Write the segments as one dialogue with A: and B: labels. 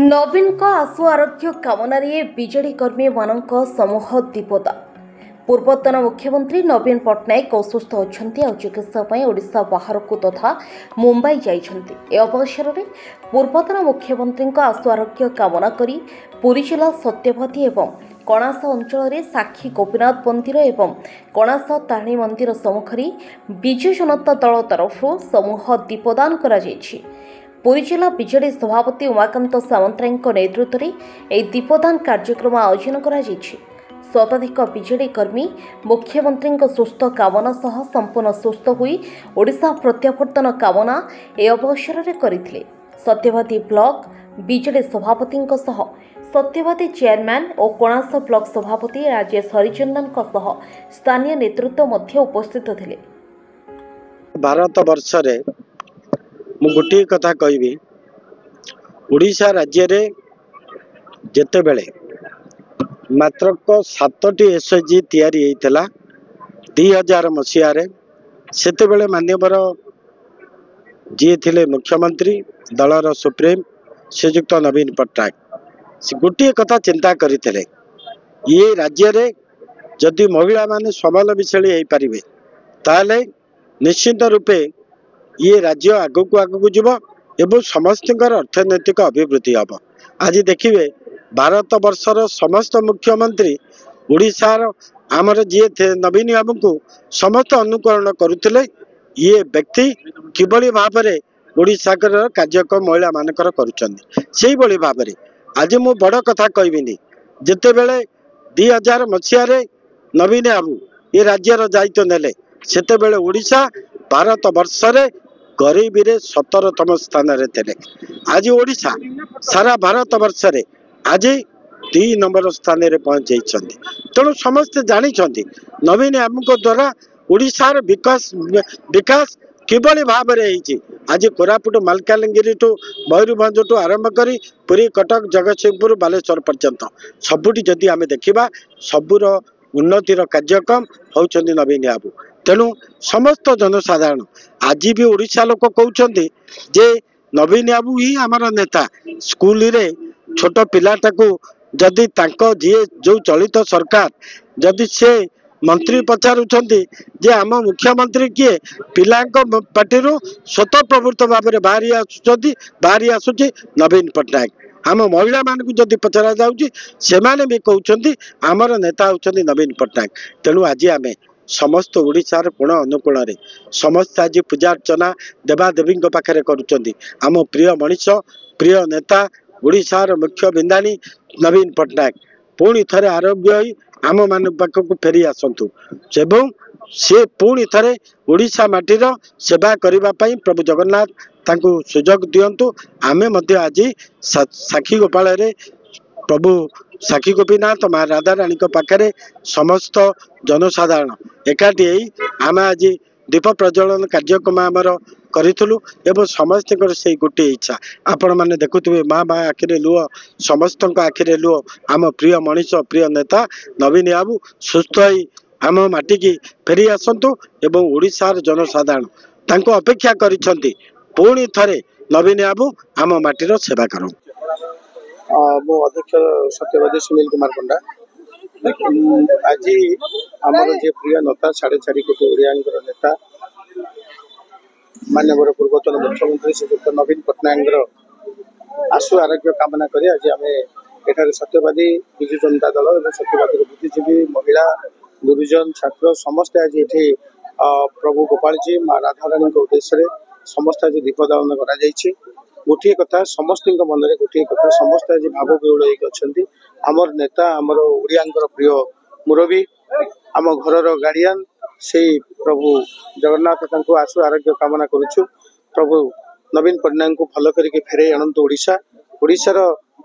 A: नवीन का आशु आरोग्य कामनारे बीजेडी कर्मी मानक समूह दीपदान। पूर्वतन मुख्यमंत्री नवीन पट्टनायक असुस्थ अच्छा और चिकित्सा ओडिशा बाहर को तथा मुंबई जाइछन्ति। ए अवसर में पूर्वतन मुख्यमंत्री आशु आरोग्य कामना करी पुरी जिला सत्यवती एवं कणास अंचल साक्षी गोपीनाथ मंदिर एवं कणास तारिणी मंदिर सम्मुखें विजु जनता दल तरफ समूह दीपदान करा जायछि। पुरी जिला बीजेडी सभापति उमाकांत सामंतराय नेतृत्व में एक दीपदान कार्यक्रम आयोजन करा जायछि। शताधिक बीजेडी कर्मी मुख्यमंत्री सुस्थ कामना सह संपूर्ण सुस्थ होई ओडिशा प्रत्यावर्तन कामना ए अवसर में करथिले। सत्यवादी ब्लॉक बीजेडी सभापति सह सत्यवादी चेयरमैन और कणास ब्लॉक सभापति राजेश हरिचंदन स्थानीय नेतृत्व मध्य उपस्थित थिले।
B: भारत वर्ष रे मु गोटे कथा कहबी, ओडिशा राज्य रे जेते बेले मात्र 7टी एसएचजी तैयारी होता 2000 मसीह सेते बेले मान्यवर जी थिले मुख्यमंत्री दलर सुप्रीम श्रीजुक्त नवीन पट्टनायक से गोटे कथा चिंता करते, ये राज्य रे जदि महिला माने स्वावलंबीशाली हो पारे ताले निश्चित रूपे ये राज्य आगक आगक जीव एवं समस्त अर्थनैतिक अभिवृद्धि हम। आज देखिए भारत वर्षर समस्त मुख्यमंत्री ओडिशार आमर जी थे नवीन बाबू को समस्त अनुकरण करुले। ये व्यक्ति किभली भाव में ओडिशा कार्यक्रम महिला मानकर करुँचे भाव में आज मु बड़ कथा कहबिनी, जिते बेले 2000 मसीह नवीन बाबू ये राज्यर दायित्व नेले सेते बेले ओडिशा भारत वर्ष रे गरीबी रे 17तम स्थान रे थे। आज ओडिशा सारा भारत वर्ष रे आज 2 नंबर स्थान रे पहुंच जाइछन्ति। तेणु समस्ते जानिछन्ति नवीन बाबू द्वारा ओडिशार विकास किभली भाव में होइछि। आज कोरापुट मालकानगिरी टू मयूरभंज टू आरंभ करी पुरी कटक जगतसिंहपुर बालेश्वर पर्यंत सबुठी जदि आमे देखिबा सबुर उन्नतिर कार्यक्रम होउछन्ति नवीन बाबू। तेणु समस्त जनसाधारण आज भी ओडिशा लोक कहते जे नवीन बाबू ही आमर नेता। स्कूल रे छोट पिलाटा को जदि तांको जी जो चलित सरकार जदि से मंत्री पचारुछन्ति जे आम मुख्यमंत्री किए पिला पार्टी स्वतः प्रवृत्त भाव में बाहरी आसुची नवीन पट्टनायक। आम महिला मान को जदि पचरा जाउची सेमाने भी कहउछन्ति आमर नेता होउछन्ति नवीन पट्टनायक। तेणु आज आमे समस्त ओडिशार कोण अनुकूल समस्त आज पूजा अर्चना देवादेवी पाखे करुँच। आम प्रिय मनीष प्रिय नेता ओडिशार मुख्य बिंदानी नवीन पट्टनायक पुणी थे आरोग्य होई आम मान पाखक फेरी आसतु एवं से पुणी थे ओडिशा माटीर सेवा करने प्रभु जगन्नाथ तांको सुजोग दियंतु। आमे मध्य आज साक्षी गोपाल रे प्रभु साक्षी गोपीनाथ माँ राधा रानी पाखे समस्त जनसाधारण एकाठी आम आज दीप प्रज्वलन कार्यक्रम आमर करूँ एवं समस्त से गोटे इच्छा आपण मैंने देखुवे माँ माँ आखिरे लुह समस्त आखिरे लुह आम प्रिय मनीष प्रिय नेता नवीन बाबू सुस्थ आम माटी की फेरी आसतु एवं ओडिशार जनसाधारण तांको अपेक्षा करिसेंति पुणी थरे नवीन बाबू आम माटीर सेवा करूँ।
C: मो अध्यक्ष सत्यवादी सुनील कुमार पंडा आज आमर जे प्रिय नेता 4.5 कोटी ओडिया नेता माननीय पूर्वतन मुख्यमंत्री श्रीजुक्त नवीन पट्टनायक आशु आरोग्य कामना करी आज आम एठारे सत्यवादी विजु जनता दल और सत्यवादी बुद्धिजीवी महिला गुरुजन छात्र समस्त आज ये प्रभु गोपाल जी माँ राधारानी उद्देश्य समस्त आज दीपदान कर गोटे कथा समस्त मन में गोटे कथा समस्त आज भाव विहुल होती आमर नेता आमर ओडिया प्रिय मुरबी आम घर गार्डियन से प्रभु जगन्नाथ तांको आशु आरोग्य कामना करुछु। प्रभु नवीन पट्टनायक को भल करके फेरे आणंतु ओडिशार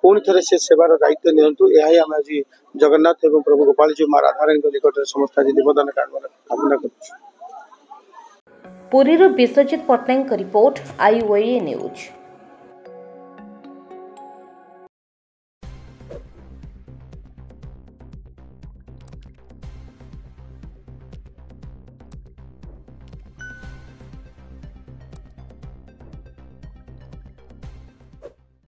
C: पुणी थे से सेवार दायित्व नियंतु। यह आम आज जगन्नाथ एवं प्रभु गोपाल जी माँ राधारानी निकट में समस्त आज दीपदान कामना करुछु।
A: Puri Biswajit Pattnaik report IOA news.